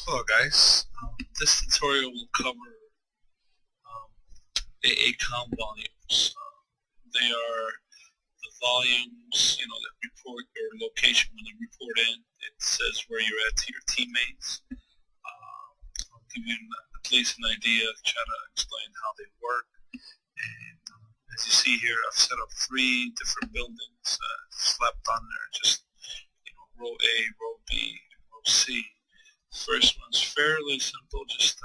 Hello guys, this tutorial will cover AACOM volumes. They are the volumes, that report your location when you report in. It says where you're at to your teammates. I'll give you at least an idea, try to explain how they work. And as you see here, I've set up 3 different buildings slapped on there, just row A, row B, and row C. First one's fairly simple, just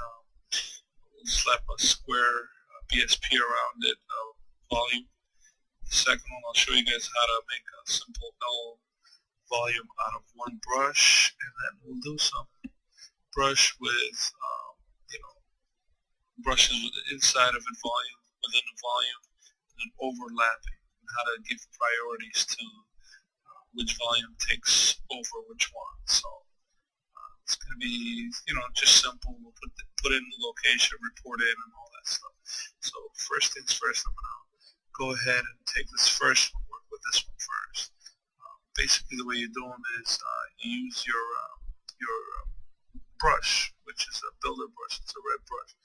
slap a square BSP around it, volume. The second one, I'll show you guys how to make a simple L volume out of one brush, and then we'll do some brush with, brushes inside of a volume, within a volume, and then overlapping, and how to give priorities to which volume takes over which one. So it's going to be, just simple. We'll put in the location, report in, and all that stuff. So first things first, I'm going to go ahead and take this first one, work with this one first. Basically, the way you're doing is you use your brush, which is a builder brush. It's a red brush.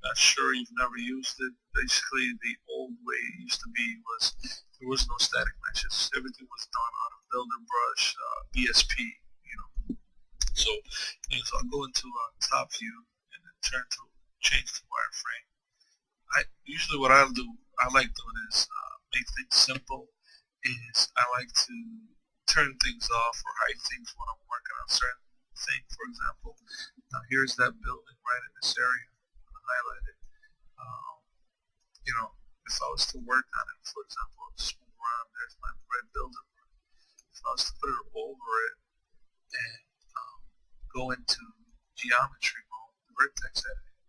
Not sure you've never used it. Basically, the old way it used to be was there was no static meshes. Everything was done out of builder brush, BSP. So I'll go into top view and then change to wireframe. Usually what I like doing is make things simple. I like to turn things off or hide things when I'm working on a certain thing. For example, now here's that building right in this area. Highlighted. If I was to work on it, for example, I'll just move around. There's my red builder. If I was to put it over it and go into geometry mode, the vertex editing,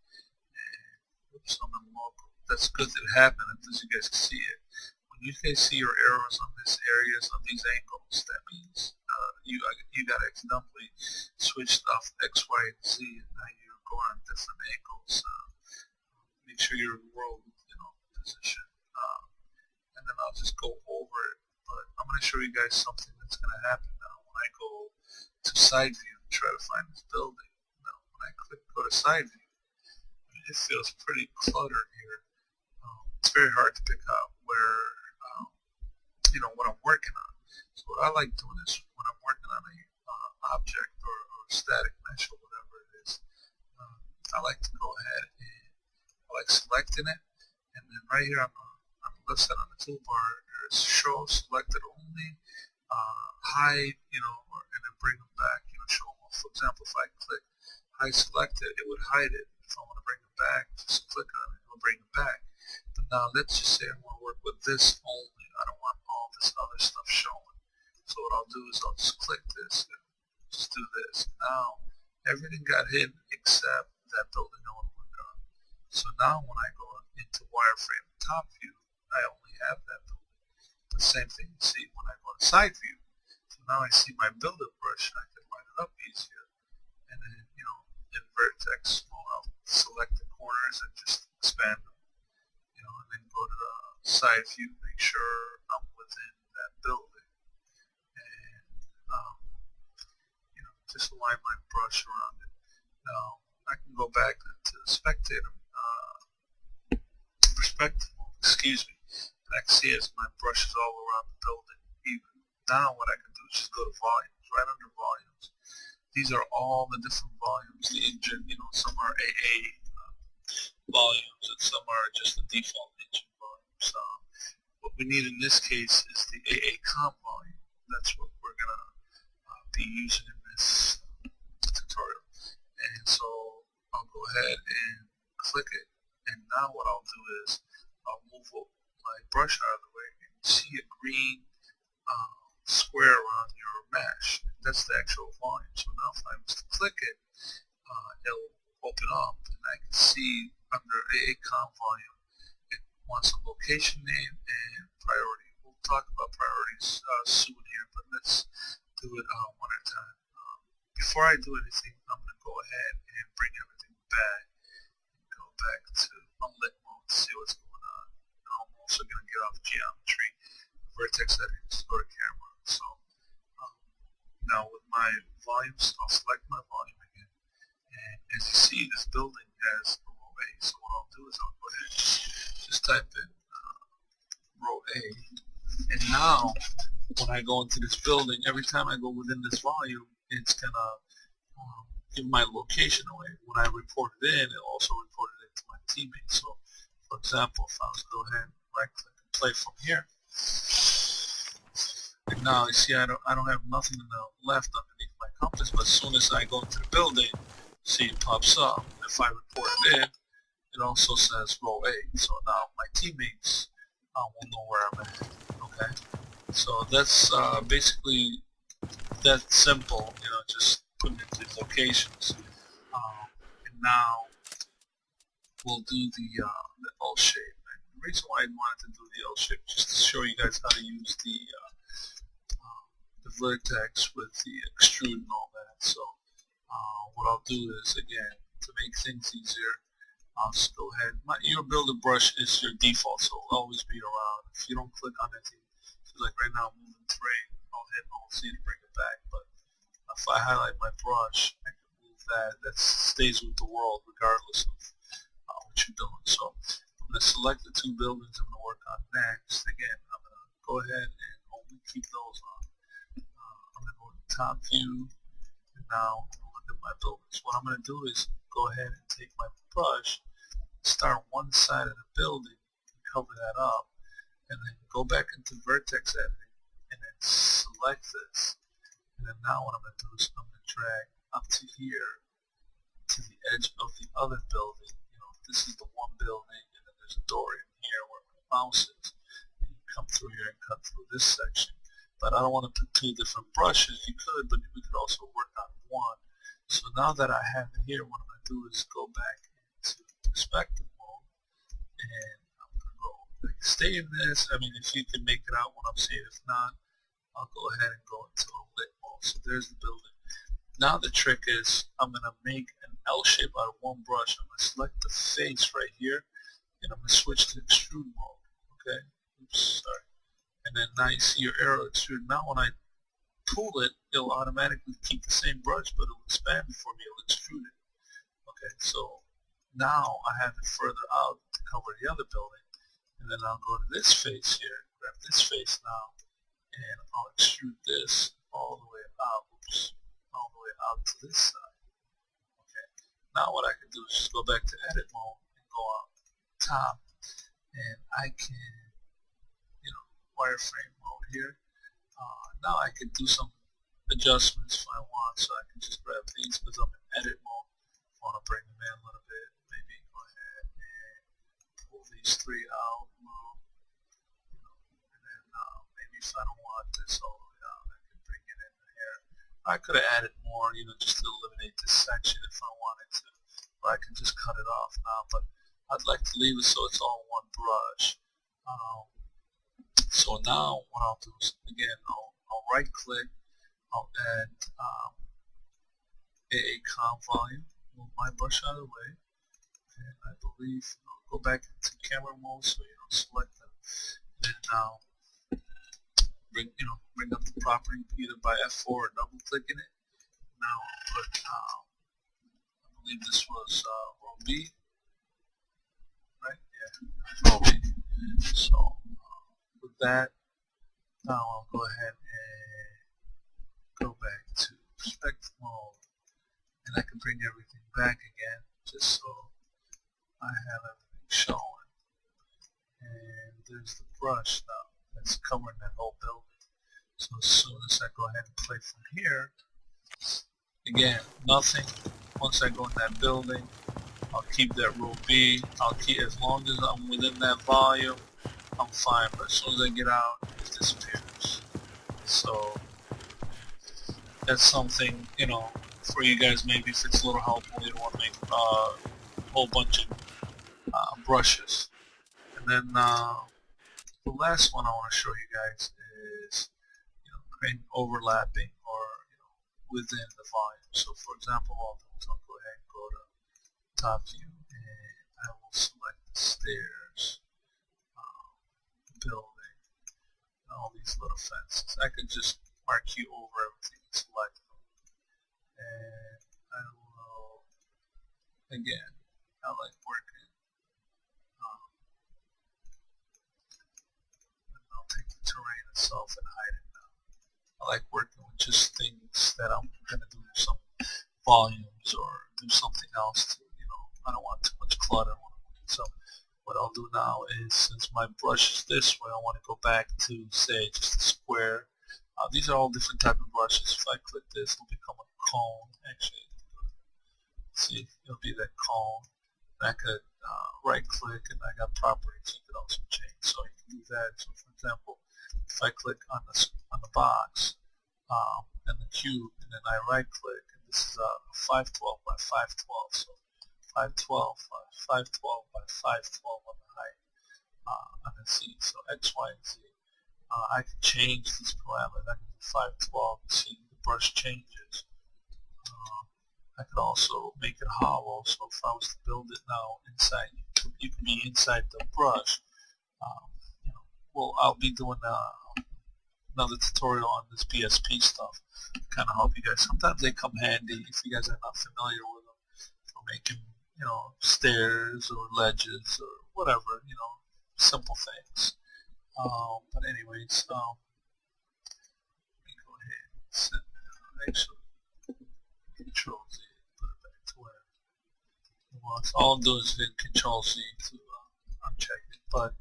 and oops, I'm in local. That's good that it happened until you guys can see it. When you guys see your arrows on these areas, on these angles, that means you got accidentally switched off X, Y, and Z, and now you're going on different angles. Make sure you're in world, position, and then I'll just go over it. But I'm going to show you guys something that's going to happen now when I go to side view and try to find this building. Now, when I go to side view, it feels pretty cluttered here. It's very hard to pick out where, what I'm working on. So what I like doing is when I'm working on a object or static mesh or whatever it is, I like to go ahead and I like selecting it, and then right here on the left side on the toolbar, there's show selected only, hide, and then bring them back, show them all. For example, if I click hide selected, it would hide it. If I want to bring it back, just click on it, it will bring it back. But now let's just say I want to work with this only. I don't want all this other stuff showing. So what I'll do is I'll just click this and just do this. Now everything got hidden except that building I want to work on. So now when I go into wireframe top view, I only have that building. The same thing you see when I go to side view. So now I see my builder brush and I can line it up easier. And then, in vertex mode, I'll select the corners and just expand them. And then go to the side view, make sure I'm within that building. And, just align my brush around it. Now, I can go back to the spectator perspective, excuse me, and I can see as my brush is all around the building. Even now what I can do is just go to volumes, right under volumes. These are all the different volumes. The engine, some are AA volumes and some are just the default engine volumes. What we need in this case is the AACOM volume. That's what we're going to be using in this tutorial. And so I'll go ahead and click it. And now what I'll do is I'll move my brush out of the way and see a green square around your mesh. That's the actual volume. So now if I was to click it, it'll open up and I can see under AACOM volume it wants a location name and priority. We'll talk about priorities soon here, but let's do it one at a time. Before I do anything, I'm going to go ahead and bring everything back. Go back to unlit mode to see what's going on. And I'm also going to get off geometry, vertex settings, go to camera. So now with my volumes, I'll select my volume again, As you see, this building has a row A. So what I'll do is I'll go ahead and just type in row A. And now, when I go into this building, every time I go within this volume, it's going to give my location away. When I report it in, it also reported it to my teammates. So, for example, if I was to go ahead and right-click and play from here, and now you see I don't have nothing in the left underneath my compass, but as soon as I go into the building, see it pops up. If I report it in, it also says row A. So now my teammates will know where I'm at. Okay, so that's basically that simple. Just putting it into locations. And now we'll do the L shape. And the reason why I wanted to do the L shape is just to show you guys how to use the vertex with the extrude and all that. So what I'll do is, again, to make things easier, I'll just go ahead. Your builder brush is your default, so it'll always be around. If you don't click on anything, so like right now I'm moving terrain, I'll hit Alt-C to bring it back. But if I highlight my brush, I can move that. That stays with the world regardless of what you're doing. So I'm going to select the two buildings I'm going to work on next. Again, I'm going to go ahead and only keep those on. I'm going to go to top view, and now I'm going to look at my buildings. What I'm going to do is go ahead and take my brush, start one side of the building, and cover that up, and then go back into vertex editing, and then select this. And then now what I'm going to do is I'm going to drag up to here, to the edge of the other building. This is the one building, and then there's a door in here where my mouse is. And you come through here and cut through this section. But I don't want to put two different brushes. You could, but we could also work on one. So now that I have it here, what I'm going to do is go back into perspective mode, and I'm going to go stay in this. I mean, if you can make it out what I'm saying. If not, I'll go ahead and go into a lit mode. So there's the building. Now the trick is I'm going to make an L shape out of one brush. I'm going to select the face right here, and I'm going to switch to extrude mode. Okay. Oops, sorry. And then now you see your arrow extrude. Now when I pull it, it'll automatically keep the same brush, but it'll expand it for me. It'll extrude it. Okay. So now I have it further out to cover the other building, and then I'll go to this face here, grab this face now, and I'll extrude this all the way out. Oops. All the way out to this side. Okay. Now what I can do is just go back to edit mode and go on top, and I can, wireframe mode here. Now I can do some adjustments if I want, so I can just grab these because I'm in edit mode. If I want to bring them in a little bit, maybe go ahead and pull these three out, and then maybe if I don't want this all the way out, I can bring it in here. I could have added more, just to eliminate this section if I wanted to. Or I can just cut it off now, but I'd like to leave it so it's all one brush. So now what I'll do is, again, I'll right click, I'll add AA comp volume, move my brush out of the way, and I believe I'll go back into camera mode so you don't select them. And then now bring up the property either by F4 or double clicking it. Now I'll put I believe this was row B, right? Yeah, row B. So with that, now I'll go ahead and go back to perspective mode, and I can bring everything back again just so I have everything showing. And there's the brush now that's covering that whole building. So as soon as I go ahead and play from here, again, nothing. Once I go in that building, I'll keep that row B. I'll keep, as long as I'm within that volume, I'm fine. But as soon as I get out, it disappears. So that's something, for you guys, maybe if it's a little helpful, you don't want to make a whole bunch of brushes. And then the last one I want to show you guys is creating overlapping or within the volume. So for example, I'll go ahead and go to top view, and I will select the stairs, building, all these little fences. I could just marquee over everything and select them. And I will again, I like working. I'll take the terrain itself and hide it now. I like working with just things that I'm going to do some volumes or do something else to, I don't want too much clutter. So what I'll do now is, since my brush is this way, I want to go back to, say, just a square. These are all different type of brushes. If I click this, it'll become a cone. Actually, see, it'll be that cone. And I could right click, and I got properties you could also change. So you can do that. So for example, if I click on the box and the cube, and then I right click, and this is a 512 by 512. So 512 by 512 by 512 on the height on the Z. So X, Y, and Z. I can change these parameters. I can do 512. See, the brush changes. I could also make it hollow. So if I was to build it now inside, you can be inside the brush. Well, I'll be doing another tutorial on this BSP stuff. Kind of help you guys. Sometimes they come handy if you guys are not familiar with them for making, stairs or ledges or whatever, simple things. But anyways, let me go ahead and send actually Control Z, put it back to where it was. All I'm doing is hit Control Z to uncheck it. But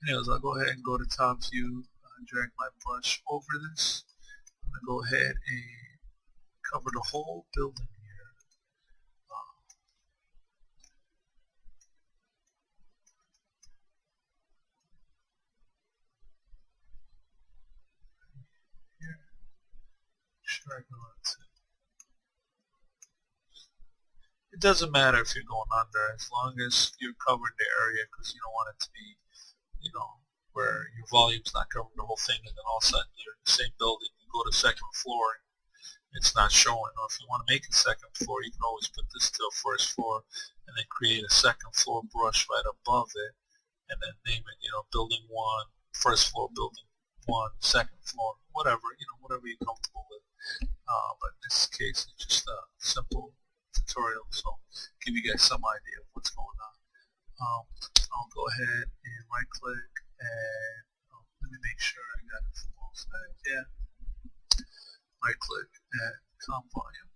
anyways, I'll go ahead and go to top view, drag my brush over this. I'm gonna go ahead and cover the whole building here. Sure, I go into. It doesn't matter if you're going under, as long as you're covering the area, because you don't want it to be, where your volume's not covering the whole thing, and then all of a sudden you're in the same building, you go to second floor, and it's not showing. Or if you want to make a second floor, you can always put this to a first floor, and then create a second floor brush right above it, and then name it, building 1, first floor, building 1, second floor, whatever, whatever you're comfortable with. But in this case, it's just a simple tutorial, so give you guys some idea of what's going on. I'll go ahead and right click and let me make sure I got it from all sides. Yeah. Right click and comp volume.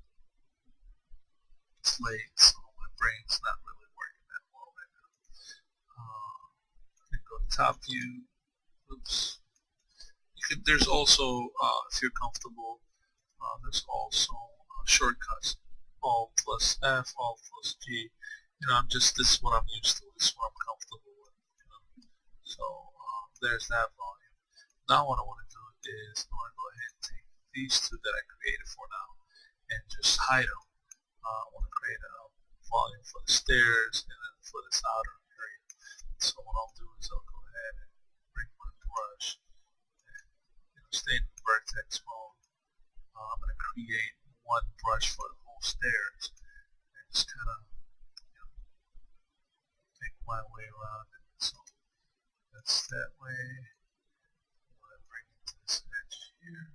It's late, so my brain's not really working that well right now. Go to top view. Oops. There's also, if you're comfortable, there's also shortcuts. Alt plus F, Alt plus G. This is what I'm used to. This is what I'm comfortable with. So there's that volume. Now what I want to do is I want to go ahead and take these two that I created for now and just hide them. I want to create a volume for the stairs and then for this outer area. So what I'll do is I'll go ahead and bring my brush and stay in the vertex mode. I'm going to create one brush for the whole stairs and just kind of make my way around it. So that's that way. I'm going to bring it to this edge here.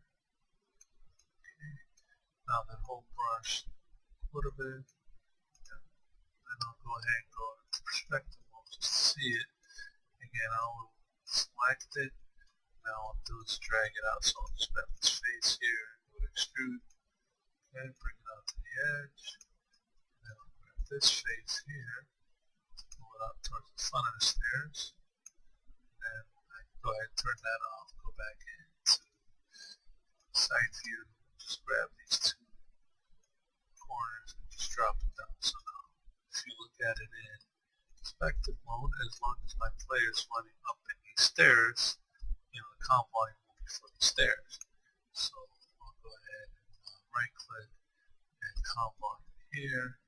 Okay. Now that whole brush a little bit. Then I'll go ahead and go into perspective mode just to see it. Again, I'll select it. Now I'll do is drag it out. So I'll just grab this face here, go to extrude, and bring it out to the edge. And then I'll grab this face here, pull it out towards the front of the stairs. And I can go ahead and turn that off, go back into side view, just grab these two corners and just drop it down. So now, if you look at it in perspective mode, as long as my player is running up in these stairs, the comp volume will be for the stairs. So I'll go ahead and right click and comp volume here.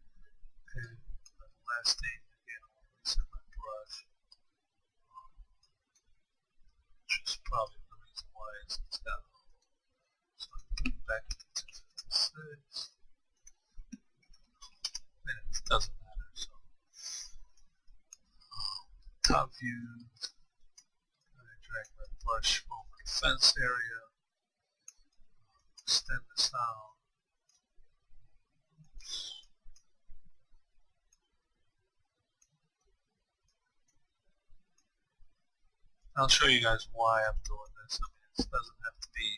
And the last thing, again, I'll reset my brush, which is probably the reason why it's got a little. So I'm going to go back to 256. And it doesn't matter. So top view. Drag my brush over the fence area, extend this out. Oops. I'll show you guys why I'm doing this. I mean, it doesn't have to be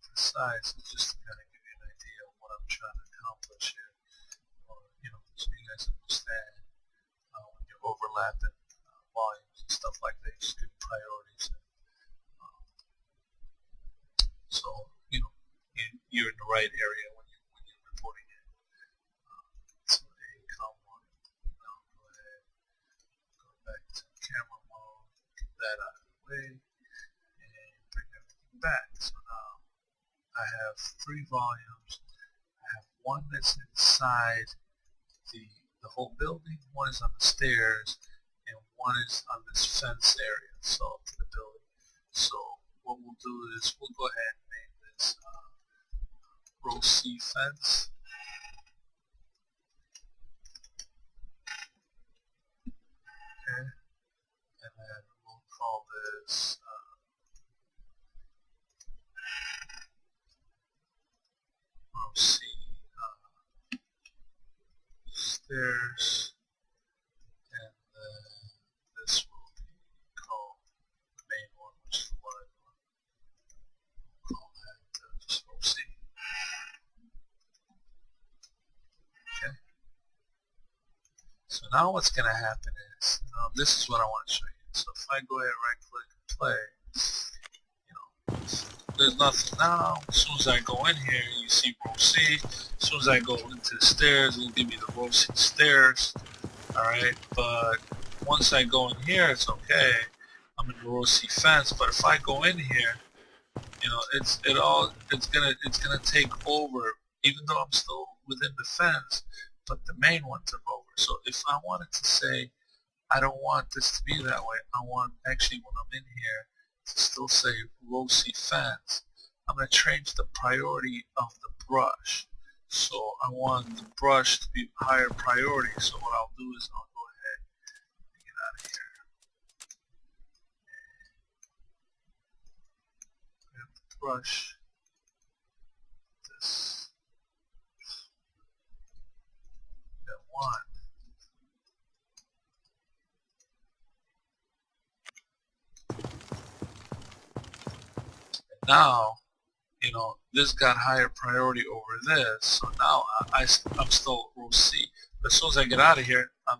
precise. It's just to kind of give you an idea of what I'm trying to accomplish here, or so you guys understand when you're overlapping volumes and stuff like that. You just give priorities. Um, so you're in the right area when you're reporting it. So income one. Now go ahead, go back to camera mode, get that out of the way, and bring everything back. So now I have 3 volumes. I have one that's inside the whole building, one is on the stairs, and one is on this fence area, so to the building. So what we'll do is we'll go ahead and name this row C fence. Okay, and then we'll call this row C stairs, and then this will be called the main one, which is the one I want. We'll call that just row C. Okay. So now what's going to happen is, this is what I want to show you. So if I go ahead and right click and play, there's nothing now. As soon as I go in here, you see row C. As soon as I go into the stairs, it'll give me the row C stairs. Alright, but once I go in here, it's okay. I'm in the row C fence, but if I go in here, it's gonna take over, even though I'm still within the fence, but the main one took over. So if I wanted to say, I don't want this to be that way, I want actually when I'm in here to still say row C fence, I'm going to change the priority of the brush. So I want the brush to be higher priority. So what I'll do is I'll go ahead and get out of here. Grab the brush. This. That one. Now, this got higher priority over this, so now I'm still row C. But as soon as I get out of here, I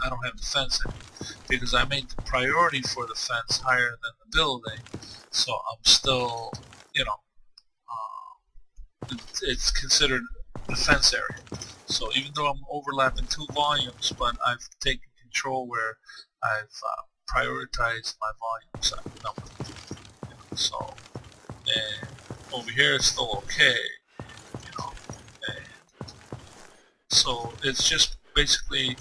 don't have the fence anymore, because I made the priority for the fence higher than the building. So I'm still, it's considered the fence area. So even though I'm overlapping 2 volumes, but I've taken control where I've prioritized my volumes number. So, and over here it's still okay, and so it's just basically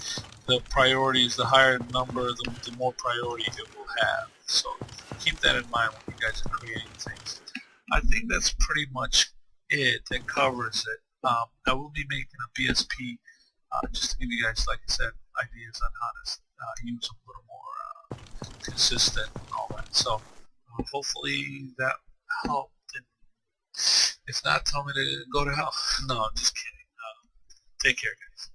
the priorities, the higher the number, the more priority it will have. So keep that in mind when you guys are creating things. I think that's pretty much it. That covers it. I will be making a BSP just to give you guys, like I said, ideas on how to use them a little more consistent and all that. So hopefully that helped. And if not, tell me to go to hell. No, I'm just kidding. Take care, guys.